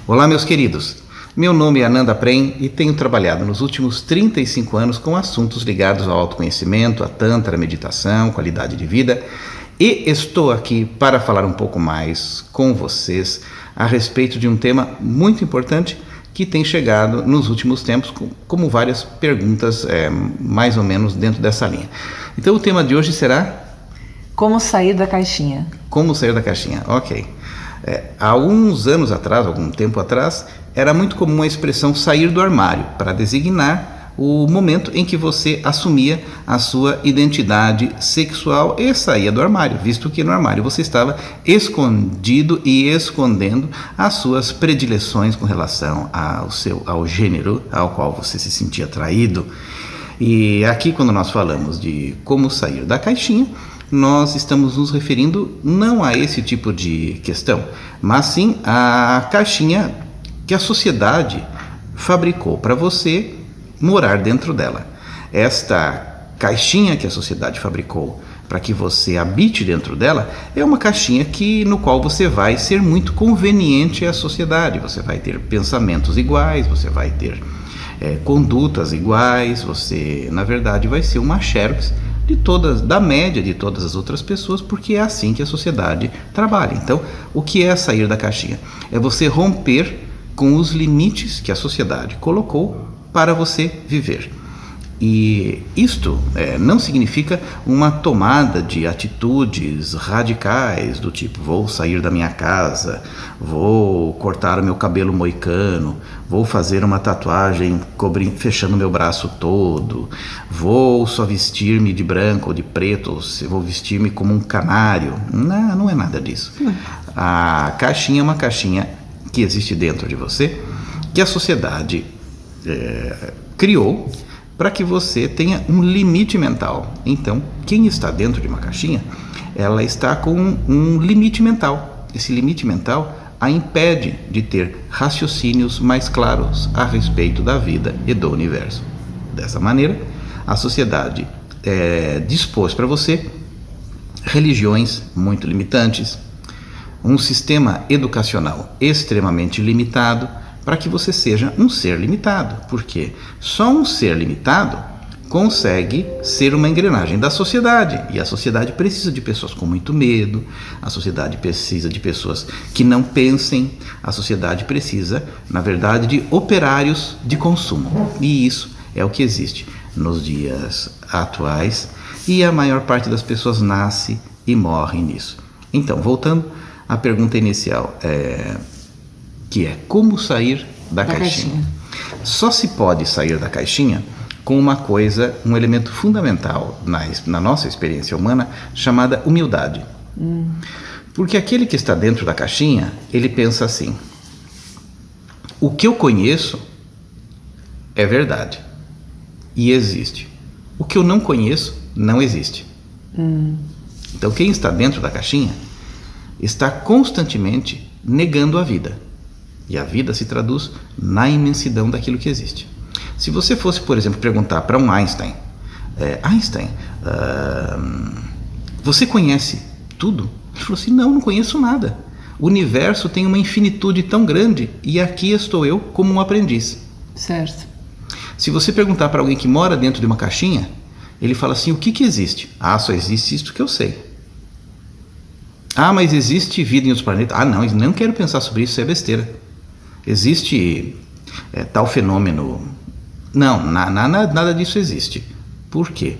Olá, meus queridos. Meu nome é Ananda Prem e tenho trabalhado nos últimos 35 anos com assuntos ligados ao autoconhecimento, a Tantra, meditação, qualidade de vida, e estou aqui para falar um pouco mais com vocês a respeito de um tema muito importante que tem chegado nos últimos tempos, como várias perguntas mais ou menos dentro dessa linha. Então o tema de hoje será... Como sair da caixinha. Como sair da caixinha, ok. Há alguns anos atrás, algum tempo atrás, era muito comum a expressão sair do armário para designar o momento em que você assumia a sua identidade sexual e saía do armário, visto que no armário você estava escondido e escondendo as suas predileções com relação ao gênero ao qual você se sentia atraído. E aqui, quando nós falamos de como sair da caixinha, nós estamos nos referindo não a esse tipo de questão, mas sim à caixinha que a sociedade fabricou para você morar dentro dela. Esta caixinha que a sociedade fabricou para que você habite dentro dela é uma caixinha no qual você vai ser muito conveniente à sociedade. Você vai ter pensamentos iguais, você vai ter condutas iguais, você na verdade vai ser uma xerox da média de todas as outras pessoas, porque é assim que a sociedade trabalha. Então, o que é sair da caixinha? É você romper com os limites que a sociedade colocou para você viver. E isto não significa uma tomada de atitudes radicais do tipo: vou sair da minha casa, vou cortar o meu cabelo moicano, vou fazer uma tatuagem fechando meu braço todo, vou só vestir-me de branco ou de preto, ou vou vestir-me como um canário. Não é nada disso. A caixinha é uma caixinha que existe dentro de você, que a sociedade criou para que você tenha um limite mental. Então, quem está dentro de uma caixinha, ela está com um limite mental. Esse limite mental a impede de ter raciocínios mais claros a respeito da vida e do universo. Dessa maneira, a sociedade dispôs para você religiões muito limitantes, um sistema educacional extremamente limitado, para que você seja um ser limitado, porque só um ser limitado consegue ser uma engrenagem da sociedade, e a sociedade precisa de pessoas com muito medo, a sociedade precisa de pessoas que não pensem, a sociedade precisa, na verdade, de operários de consumo, e isso é o que existe nos dias atuais, e a maior parte das pessoas nasce e morre nisso. Então, voltando à pergunta inicial, que é como sair da caixinha. Só se pode sair da caixinha com uma coisa, um elemento fundamental na nossa experiência humana, chamada humildade. Porque aquele que está dentro da caixinha, ele pensa assim: o que eu conheço é verdade e existe. O que eu não conheço não existe. Então quem está dentro da caixinha está constantemente negando a vida. E a vida se traduz na imensidão daquilo que existe. Se você fosse, por exemplo, perguntar para um Einstein: você conhece tudo? Ele falou assim: não conheço nada. O universo tem uma infinitude tão grande e aqui estou eu como um aprendiz. Certo. Se você perguntar para alguém que mora dentro de uma caixinha, ele fala assim: o que existe? Só existe isto que eu sei. Mas existe vida em outros planetas? Não quero pensar sobre isso é besteira. Existe tal fenômeno? Nada disso existe. Por quê?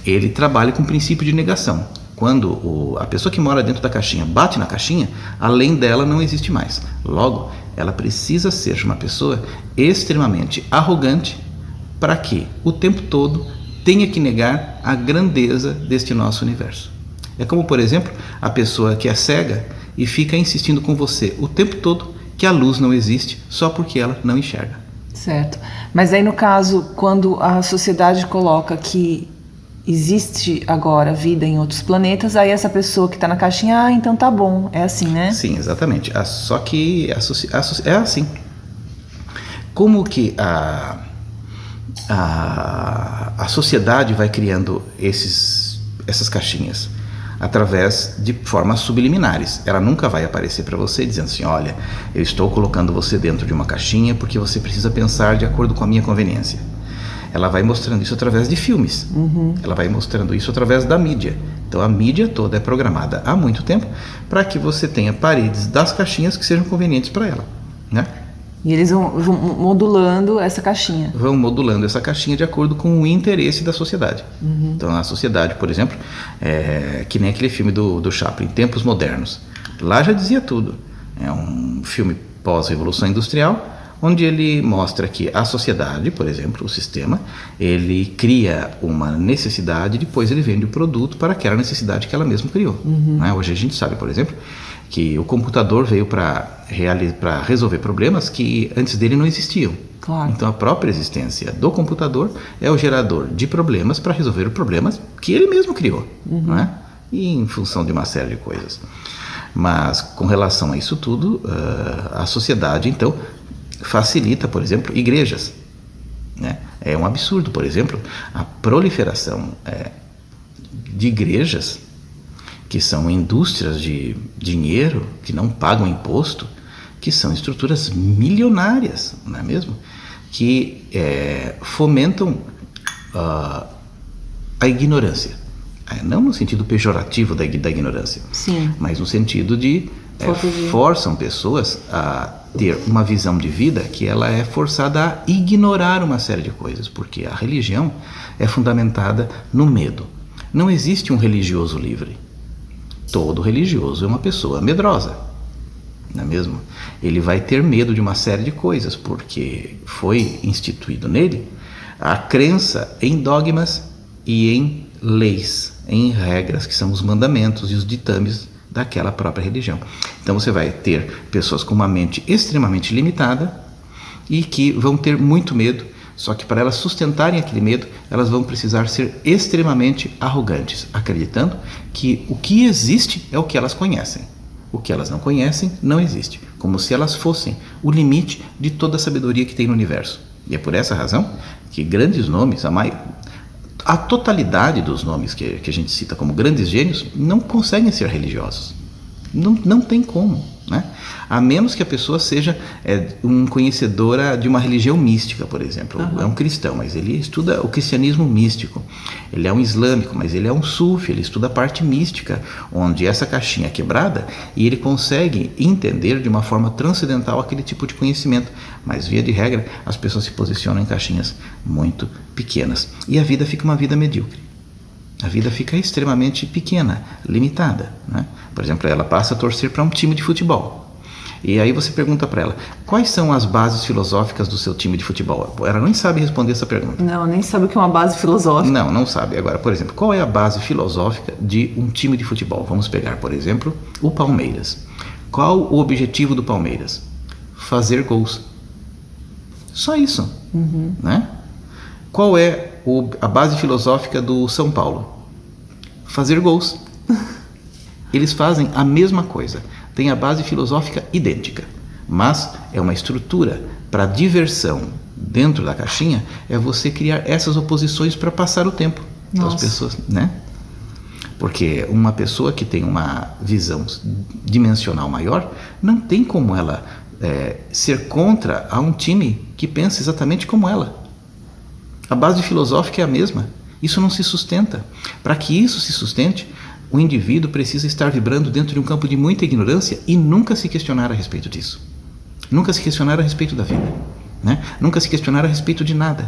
Ele trabalha com o princípio de negação. Quando a pessoa que mora dentro da caixinha bate na caixinha, além dela não existe mais. Logo, ela precisa ser uma pessoa extremamente arrogante para que o tempo todo tenha que negar a grandeza deste nosso universo. É como, por exemplo, a pessoa que é cega e fica insistindo com você o tempo todo que a luz não existe só porque ela não enxerga. Certo. Mas aí, no caso, quando a sociedade coloca que existe agora vida em outros planetas, aí essa pessoa que está na caixinha, então tá bom, é assim, né? Sim, exatamente. Só que é assim. Como que a sociedade vai criando essas caixinhas? através de formas subliminares. Ela nunca vai aparecer para você dizendo assim, olha, eu estou colocando você dentro de uma caixinha porque você precisa pensar de acordo com a minha conveniência. Ela vai mostrando isso através de filmes. Ela vai mostrando isso através da mídia. Então a mídia toda é programada há muito tempo para que você tenha paredes das caixinhas que sejam convenientes para ela, né? E eles vão modulando essa caixinha. Vão modulando essa caixinha de acordo com o interesse da sociedade. Então a sociedade, por exemplo, que nem aquele filme do Chaplin, Tempos Modernos. Lá já dizia tudo. É um filme pós-revolução industrial, onde ele mostra que a sociedade, por exemplo, o sistema, ele cria uma necessidade e depois ele vende o produto para aquela necessidade que ela mesma criou. Né? Hoje a gente sabe, por exemplo, que o computador veio para resolver problemas que antes dele não existiam. Claro. Então a própria existência do computador é o gerador de problemas para resolver os problemas que ele mesmo criou, né? E em função de uma série de coisas. Mas com relação a isso tudo, a sociedade então facilita, por exemplo, igrejas, né? É um absurdo, por exemplo, a proliferação de igrejas que são indústrias de dinheiro, que não pagam imposto, que são estruturas milionárias, não é mesmo? Que fomentam a ignorância. Não no sentido pejorativo da ignorância, Sim. mas no sentido de forçam pessoas a ter uma visão de vida que ela é forçada a ignorar uma série de coisas, porque a religião é fundamentada no medo. Não existe um religioso livre. Todo religioso é uma pessoa medrosa, não é mesmo? Ele vai ter medo de uma série de coisas, porque foi instituído nele a crença em dogmas e em leis, em regras, que são os mandamentos e os ditames daquela própria religião. Então você vai ter pessoas com uma mente extremamente limitada e que vão ter muito medo, só que para elas sustentarem aquele medo, elas vão precisar ser extremamente arrogantes, acreditando que o que existe é o que elas conhecem. O que elas não conhecem não existe, como se elas fossem o limite de toda a sabedoria que tem no universo. E é por essa razão que grandes nomes, a totalidade dos nomes que a gente cita como grandes gênios, não conseguem ser religiosos. Não tem como, né? A menos que a pessoa seja um conhecedora de uma religião mística, por exemplo. É um cristão, mas ele estuda o cristianismo místico. Ele é um islâmico, mas ele é um sufi, ele estuda a parte mística, onde essa caixinha é quebrada e ele consegue entender de uma forma transcendental aquele tipo de conhecimento. Mas, via de regra, as pessoas se posicionam em caixinhas muito pequenas. E a vida fica uma vida medíocre. A vida fica extremamente pequena, limitada, né? Por exemplo, ela passa a torcer para um time de futebol. E aí você pergunta para ela, quais são as bases filosóficas do seu time de futebol? Ela nem sabe responder essa pergunta. Não, nem sabe o que é uma base filosófica. Não sabe. Agora, por exemplo, qual é a base filosófica de um time de futebol? Vamos pegar, por exemplo, o Palmeiras. Qual o objetivo do Palmeiras? Fazer gols. Só isso, né? Qual é a base filosófica do São Paulo? Fazer gols. Eles fazem a mesma coisa, tem a base filosófica idêntica, mas é uma estrutura para diversão dentro da caixinha, é você criar essas oposições para passar o tempo das pessoas, né? Porque uma pessoa que tem uma visão dimensional maior, não tem como ela ser contra a um time que pensa exatamente como ela. A base filosófica é a mesma. Isso não se sustenta. Para que isso se sustente, o indivíduo precisa estar vibrando dentro de um campo de muita ignorância e nunca se questionar a respeito disso. Nunca se questionar a respeito da vida, né? Nunca se questionar a respeito de nada.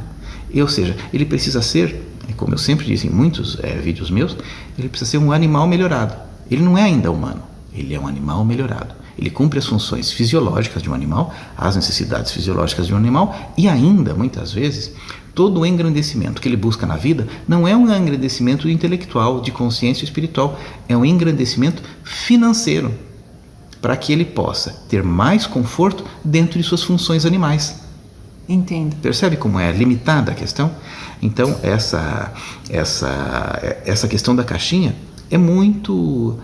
Ou seja, ele precisa ser, como eu sempre disse em muitos vídeos meus, ele precisa ser um animal melhorado. Ele não é ainda humano, ele é um animal melhorado. Ele cumpre as funções fisiológicas de um animal, as necessidades fisiológicas de um animal e ainda, muitas vezes, todo o engrandecimento que ele busca na vida não é um engrandecimento intelectual, de consciência espiritual, é um engrandecimento financeiro, para que ele possa ter mais conforto dentro de suas funções animais. Entendo. Percebe como é limitada a questão? Então, essa questão da caixinha é muito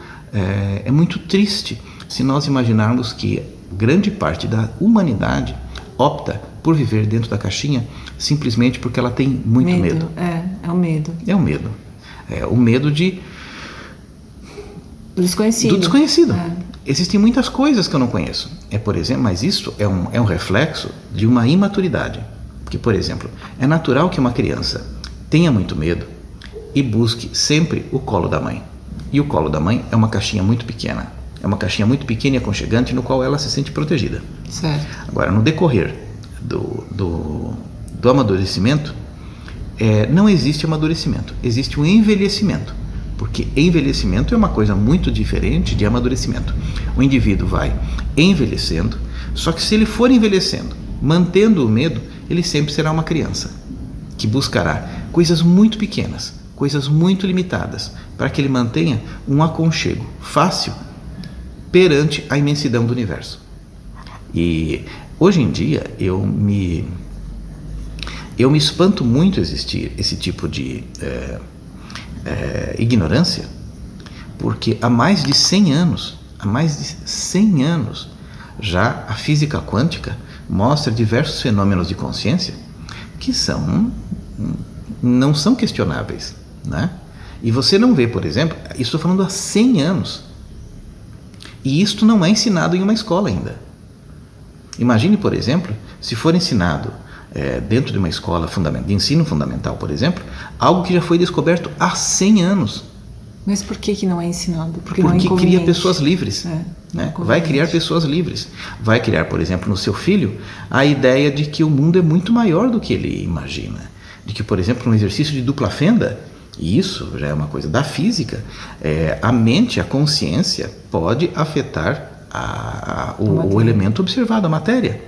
triste se nós imaginarmos que grande parte da humanidade opta por viver dentro da caixinha simplesmente porque ela tem muito medo. É o medo. É o medo. É o medo de desconhecido. Do desconhecido. Existem muitas coisas que eu não conheço. Por exemplo, mas isso é um reflexo de uma imaturidade. Porque, por exemplo, é natural que uma criança tenha muito medo e busque sempre o colo da mãe. E o colo da mãe é uma caixinha muito pequena. É uma caixinha muito pequena e aconchegante no qual ela se sente protegida. Certo. Agora, no decorrer do amadurecimento, não existe amadurecimento, existe um envelhecimento. Porque envelhecimento é uma coisa muito diferente de amadurecimento. O indivíduo vai envelhecendo, só que se ele for envelhecendo, mantendo o medo, ele sempre será uma criança, que buscará coisas muito pequenas, coisas muito limitadas, para que ele mantenha um aconchego fácil perante a imensidão do universo. E hoje em dia eu me espanto muito existir esse tipo de ignorância, porque há mais de 100 anos, já a física quântica mostra diversos fenômenos de consciência que não são questionáveis, né? E você não vê, por exemplo, estou falando há 100 anos, e isto não é ensinado em uma escola ainda. Imagine, por exemplo, se for ensinado dentro de uma escola de ensino fundamental, por exemplo, algo que já foi descoberto há 100 anos. Mas por que não é ensinado? Porque não é cria pessoas livres. Né? Vai criar pessoas livres. Vai criar, por exemplo, no seu filho, a ideia de que o mundo é muito maior do que ele imagina. De que, por exemplo, um exercício de dupla fenda, e isso já é uma coisa da física, a mente, a consciência, pode afetar o elemento observado, a matéria,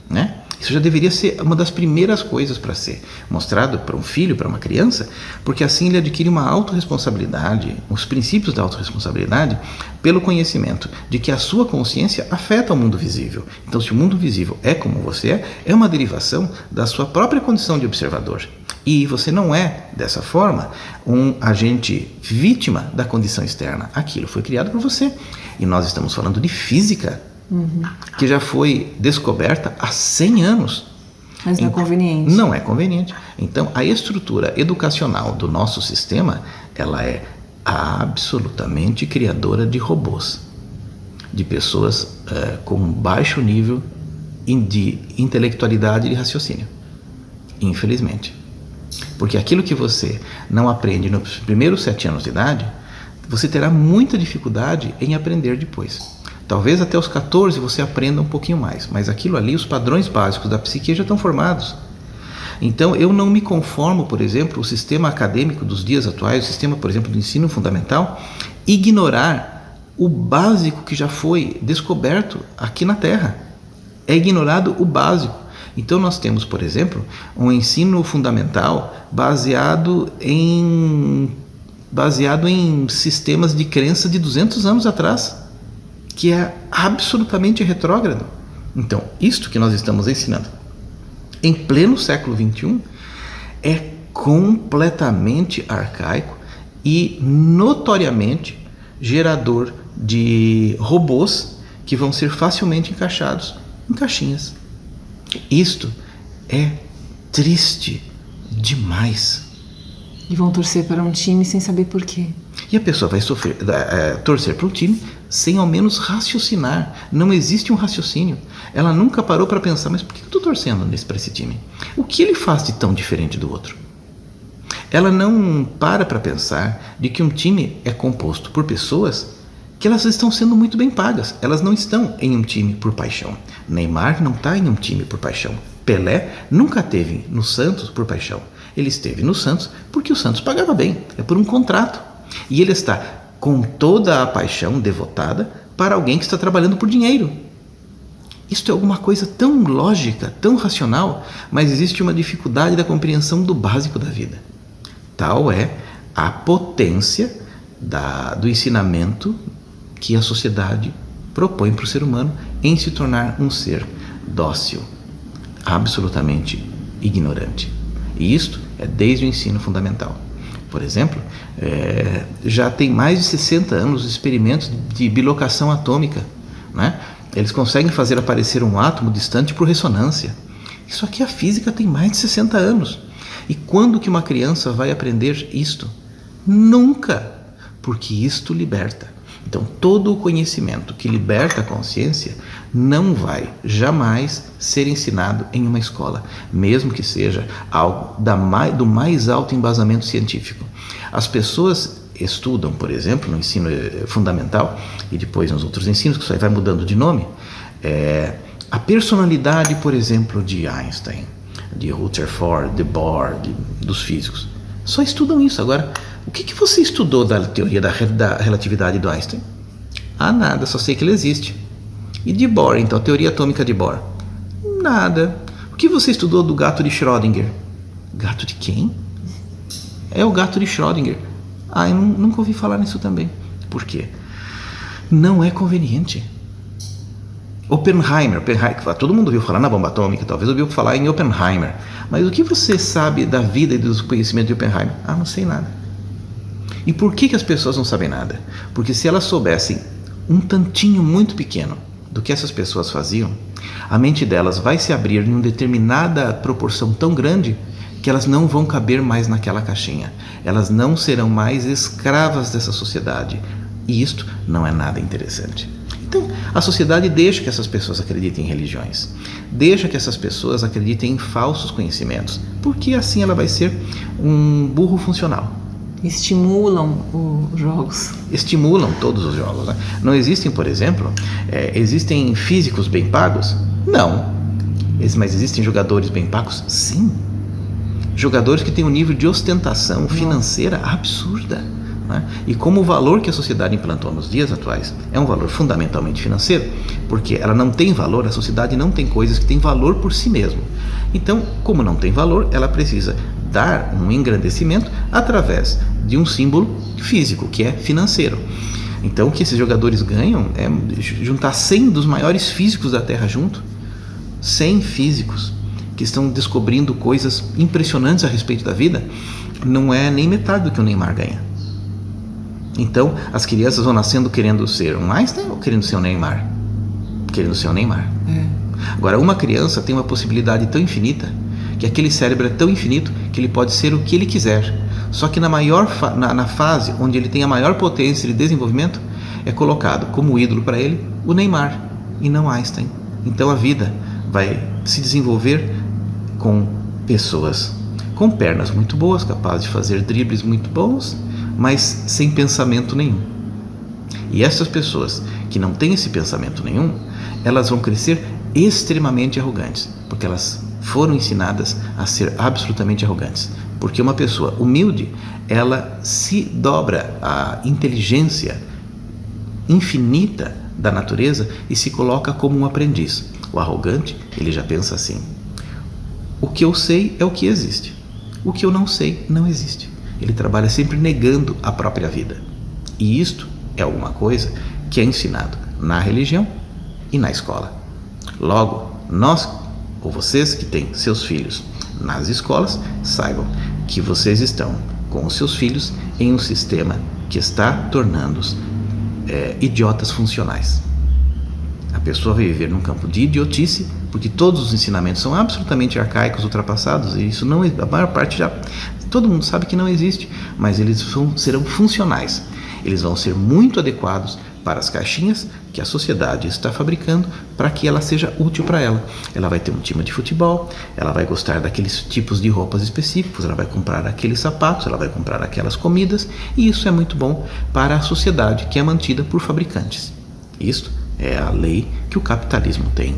né? Isso já deveria ser uma das primeiras coisas para ser mostrado para um filho, para uma criança, porque assim ele adquire uma autorresponsabilidade, os princípios da autorresponsabilidade, pelo conhecimento de que a sua consciência afeta o mundo visível. Então, se o mundo visível é como você é uma derivação da sua própria condição de observador. E você não é, dessa forma, um agente vítima da condição externa. Aquilo foi criado por você. E nós estamos falando de física, que já foi descoberta há 100 anos. Mas não é conveniente. Não é conveniente. Então, a estrutura educacional do nosso sistema, ela é absolutamente criadora de robôs, de pessoas com baixo nível de intelectualidade e de raciocínio. Infelizmente. Porque aquilo que você não aprende nos primeiros 7 anos de idade, você terá muita dificuldade em aprender depois. Talvez até os 14 você aprenda um pouquinho mais, mas aquilo ali, os padrões básicos da psique já estão formados. Então, eu não me conformo, por exemplo, o sistema acadêmico dos dias atuais, o sistema, por exemplo, do ensino fundamental, ignorar o básico que já foi descoberto aqui na Terra. É ignorado o básico. Então, nós temos, por exemplo, um ensino fundamental baseado em sistemas de crença de 200 anos atrás, que é absolutamente retrógrado. Então, isto que nós estamos ensinando em pleno século XXI é completamente arcaico e notoriamente gerador de robôs que vão ser facilmente encaixados em caixinhas. Isto é triste demais. E vão torcer para um time sem saber por quê. E a pessoa vai torcer para um time sem ao menos raciocinar. Não existe um raciocínio. Ela nunca parou para pensar, mas por que eu estou torcendo para esse time? O que ele faz de tão diferente do outro? Ela não para pensar de que um time é composto por pessoas que elas estão sendo muito bem pagas. Elas não estão em um time por paixão. Neymar não está em um time por paixão. Pelé nunca esteve no Santos por paixão. Ele esteve no Santos porque o Santos pagava bem. É por um contrato. E ele está com toda a paixão devotada para alguém que está trabalhando por dinheiro. Isto é alguma coisa tão lógica, tão racional, mas existe uma dificuldade da compreensão do básico da vida. Tal é a potência do ensinamento que a sociedade propõe para o ser humano em se tornar um ser dócil, absolutamente ignorante. E isto é desde o ensino fundamental. Por exemplo, já tem mais de 60 anos os experimentos de bilocação atômica, né? Eles conseguem fazer aparecer um átomo distante por ressonância. Isso aqui a física tem mais de 60 anos. E quando que uma criança vai aprender isto? Nunca, porque isto liberta. Então, todo o conhecimento que liberta a consciência não vai jamais ser ensinado em uma escola, mesmo que seja algo do mais alto embasamento científico. As pessoas estudam, por exemplo, no ensino fundamental e depois nos outros ensinos, que isso aí vai mudando de nome, a personalidade, por exemplo, de Einstein, de Rutherford, de Bohr, dos físicos. Só estudam isso. Agora, o que você estudou da teoria da relatividade do Einstein? Nada, só sei que ele existe. E de Bohr, então, a teoria atômica de Bohr? Nada. O que você estudou do gato de Schrödinger? Gato de quem? É o gato de Schrödinger. Eu nunca ouvi falar nisso também. Por quê? Não é conveniente. Oppenheimer, todo mundo ouviu falar na bomba atômica, talvez ouviu falar em Oppenheimer. Mas o que você sabe da vida e dos conhecimentos de Oppenheimer? Não sei nada. E por que as pessoas não sabem nada? Porque se elas soubessem um tantinho muito pequeno do que essas pessoas faziam, a mente delas vai se abrir em uma determinada proporção tão grande que elas não vão caber mais naquela caixinha. Elas não serão mais escravas dessa sociedade. E isto não é nada interessante. Então, a sociedade deixa que essas pessoas acreditem em religiões, deixa que essas pessoas acreditem em falsos conhecimentos, porque assim ela vai ser um burro funcional. Estimulam os jogos. Estimulam todos os jogos, né? Não existem, por exemplo, existem físicos bem pagos? Não. Mas existem jogadores bem pagos? Sim. Jogadores que têm um nível de ostentação financeira absurda. Né? E como o valor que a sociedade implantou nos dias atuais é um valor fundamentalmente financeiro, porque ela não tem valor, a sociedade não tem coisas que têm valor por si mesmo. Então, como não tem valor, ela precisa dar um engrandecimento através de um símbolo físico, que é financeiro. Então, o que esses jogadores ganham é juntar 100 dos maiores físicos da Terra junto, 100 físicos que estão descobrindo coisas impressionantes a respeito da vida, não é nem metade do que o Neymar ganha. Então, as crianças vão nascendo querendo ser um Einstein ou querendo ser um Neymar? Querendo ser um Neymar. Agora, uma criança tem uma possibilidade tão infinita, que aquele cérebro é tão infinito, que ele pode ser o que ele quiser. Só que na fase onde ele tem a maior potência de desenvolvimento, é colocado como ídolo para ele o Neymar e não Einstein. Então, a vida vai se desenvolver com pessoas com pernas muito boas, capazes de fazer dribles muito bons, mas sem pensamento nenhum. E essas pessoas que não têm esse pensamento nenhum, elas vão crescer extremamente arrogantes, porque elas foram ensinadas a ser absolutamente arrogantes. Porque uma pessoa humilde, ela se dobra à inteligência infinita da natureza e se coloca como um aprendiz. O arrogante, ele já pensa assim: o que eu sei é o que existe, o que eu não sei não existe. Ele trabalha sempre negando a própria vida. E isto é alguma coisa que é ensinado na religião e na escola. Logo, nós, ou vocês que têm seus filhos nas escolas, saibam que vocês estão com os seus filhos em um sistema que está tornando-os idiotas funcionais. A pessoa vai viver num campo de idiotice, porque todos os ensinamentos são absolutamente arcaicos, ultrapassados, e isso não, a maior parte já todo mundo sabe que não existe, mas eles serão funcionais. Eles vão ser muito adequados para as caixinhas que a sociedade está fabricando para que ela seja útil para ela. Ela vai ter um time de futebol, ela vai gostar daqueles tipos de roupas específicos, ela vai comprar aqueles sapatos, ela vai comprar aquelas comidas, e isso é muito bom para a sociedade que é mantida por fabricantes. Isto é a lei que o capitalismo tem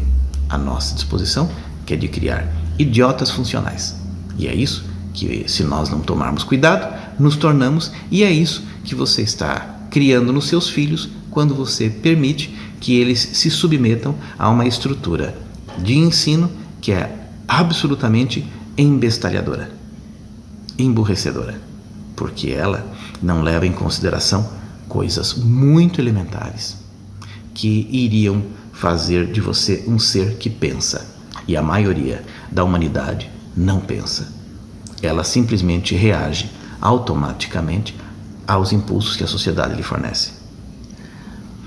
à nossa disposição, que é de criar idiotas funcionais. E é isso que, se nós não tomarmos cuidado, nos tornamos, e é isso que você está criando nos seus filhos quando você permite que eles se submetam a uma estrutura de ensino que é absolutamente embestalhadora, emburrecedora, porque ela não leva em consideração coisas muito elementares que iriam fazer de você um ser que pensa, e a maioria da humanidade não pensa. Ela simplesmente reage automaticamente aos impulsos que a sociedade lhe fornece.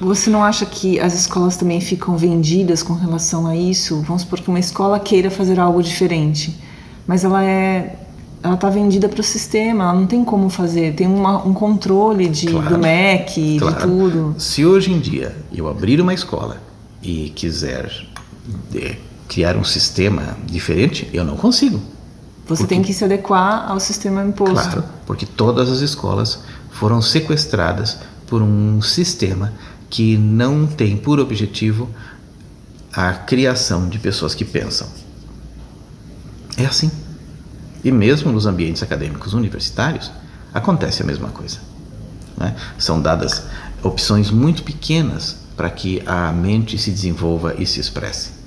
Você não acha que as escolas também ficam vendidas com relação a isso? Vamos supor que uma escola queira fazer algo diferente, mas ela é ela está vendida para o sistema, ela não tem como fazer, tem um controle do MEC, de tudo. Se hoje em dia eu abrir uma escola e quiser criar um sistema diferente, eu não consigo. Você tem que se adequar ao sistema imposto. Claro, porque todas as escolas foram sequestradas por um sistema que não tem por objetivo a criação de pessoas que pensam. É assim. E mesmo nos ambientes acadêmicos universitários, acontece a mesma coisa, né? São dadas opções muito pequenas para que a mente se desenvolva e se expresse.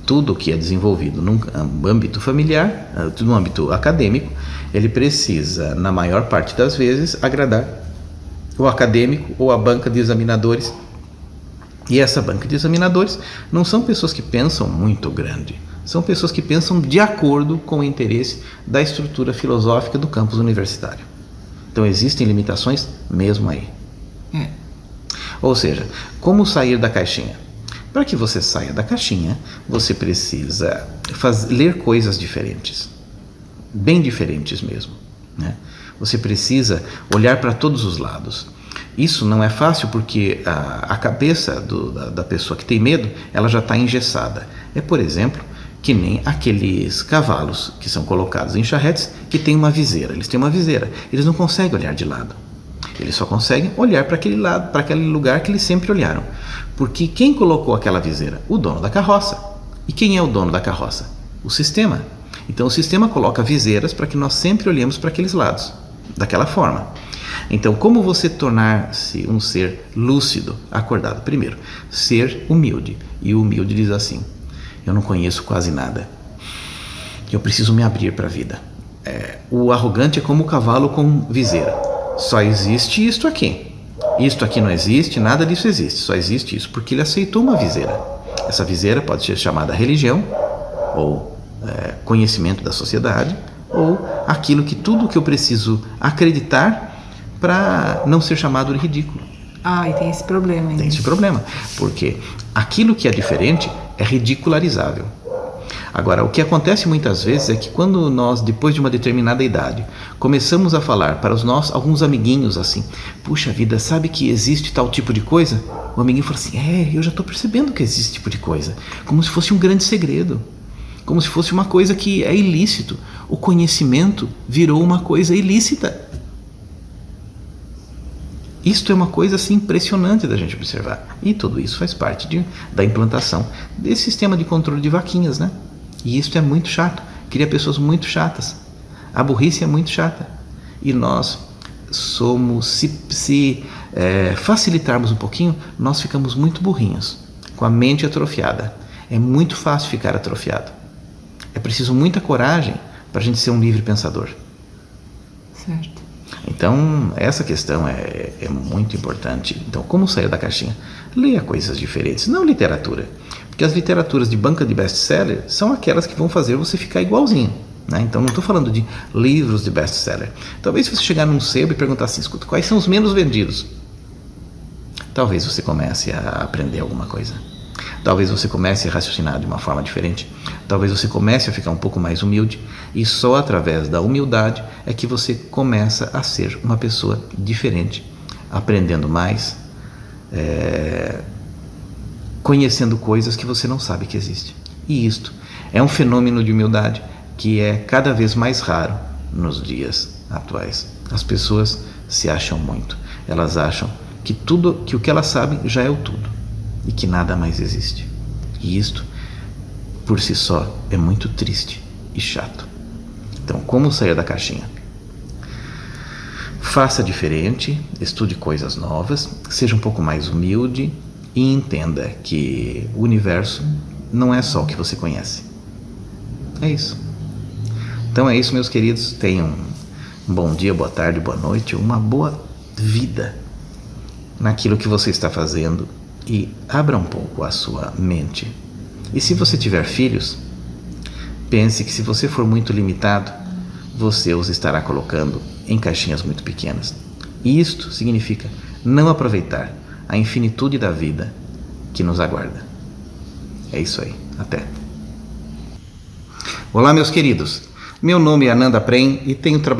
Tudo que é desenvolvido num âmbito familiar, no âmbito acadêmico, ele precisa, na maior parte das vezes, agradar o acadêmico ou a banca de examinadores. E essa banca de examinadores não são pessoas que pensam muito grande, são pessoas que pensam de acordo com o interesse da estrutura filosófica do campus universitário. Então existem limitações mesmo aí. Ou seja, como sair da caixinha? Para que você saia da caixinha, você precisa ler coisas diferentes, bem diferentes mesmo, né? Você precisa olhar para todos os lados. Isso não é fácil porque a cabeça da pessoa que tem medo, ela já está engessada. É, por exemplo, que nem aqueles cavalos que são colocados em charretes que têm uma viseira. Eles têm uma viseira, eles não conseguem olhar de lado. Eles só conseguem olhar para aquele lado, para aquele lugar que eles sempre olharam. Porque quem colocou aquela viseira? O dono da carroça. E quem é o dono da carroça? O sistema. Então o sistema coloca viseiras para que nós sempre olhemos para aqueles lados, daquela forma. Então, como você tornar-se um ser lúcido, acordado? Primeiro, ser humilde. E o humilde diz assim: eu não conheço quase nada, eu preciso me abrir para a vida. O arrogante é como o cavalo com viseira. Só existe isto aqui. Isto aqui não existe, nada disso existe. Só existe isso porque ele aceitou uma viseira. Essa viseira pode ser chamada religião, ou conhecimento da sociedade, ou tudo que eu preciso acreditar para não ser chamado de ridículo. E tem esse problema ainda. Tem esse problema, porque aquilo que é diferente é ridicularizável. Agora, o que acontece muitas vezes é que quando nós, depois de uma determinada idade, começamos a falar para alguns amiguinhos assim: puxa vida, sabe que existe tal tipo de coisa? O amiguinho fala assim: eu já estou percebendo que existe esse tipo de coisa. Como se fosse um grande segredo, como se fosse uma coisa que é ilícito. O conhecimento virou uma coisa ilícita. Isto é uma coisa assim impressionante da gente observar. E tudo isso faz parte da implantação desse sistema de controle de vaquinhas, né? E isso é muito chato, cria pessoas muito chatas. A burrice é muito chata. E nós se facilitarmos um pouquinho, nós ficamos muito burrinhos, com a mente atrofiada. É muito fácil ficar atrofiado. É preciso muita coragem para a gente ser um livre pensador. Certo. Então, essa questão é muito importante. Então, como sair da caixinha? Leia coisas diferentes, não literatura. Porque as literaturas de banca de best-seller são aquelas que vão fazer você ficar igualzinho, né? Então, não estou falando de livros de best-seller. Talvez se você chegar num sebo e perguntar assim: escuta, quais são os menos vendidos? Talvez você comece a aprender alguma coisa. Talvez você comece a raciocinar de uma forma diferente. Talvez você comece a ficar um pouco mais humilde. E só através da humildade é que você começa a ser uma pessoa diferente, aprendendo mais, conhecendo coisas que você não sabe que existem. E isto é um fenômeno de humildade que é cada vez mais raro nos dias atuais. As pessoas se acham muito. Elas acham que o que elas sabem já é o tudo e que nada mais existe. E isto, por si só, é muito triste e chato. Então, como sair da caixinha? Faça diferente, estude coisas novas, seja um pouco mais humilde e entenda que o universo não é só o que você conhece. É isso. Então é isso, meus queridos. Tenham um bom dia, boa tarde, boa noite, uma boa vida naquilo que você está fazendo e abra um pouco a sua mente. E se você tiver filhos, pense que se você for muito limitado, você os estará colocando em caixinhas muito pequenas. E isto significa não aproveitar a infinitude da vida que nos aguarda. É isso aí. Até. Olá, meus queridos. Meu nome é Ananda Prem e tenho trabalhado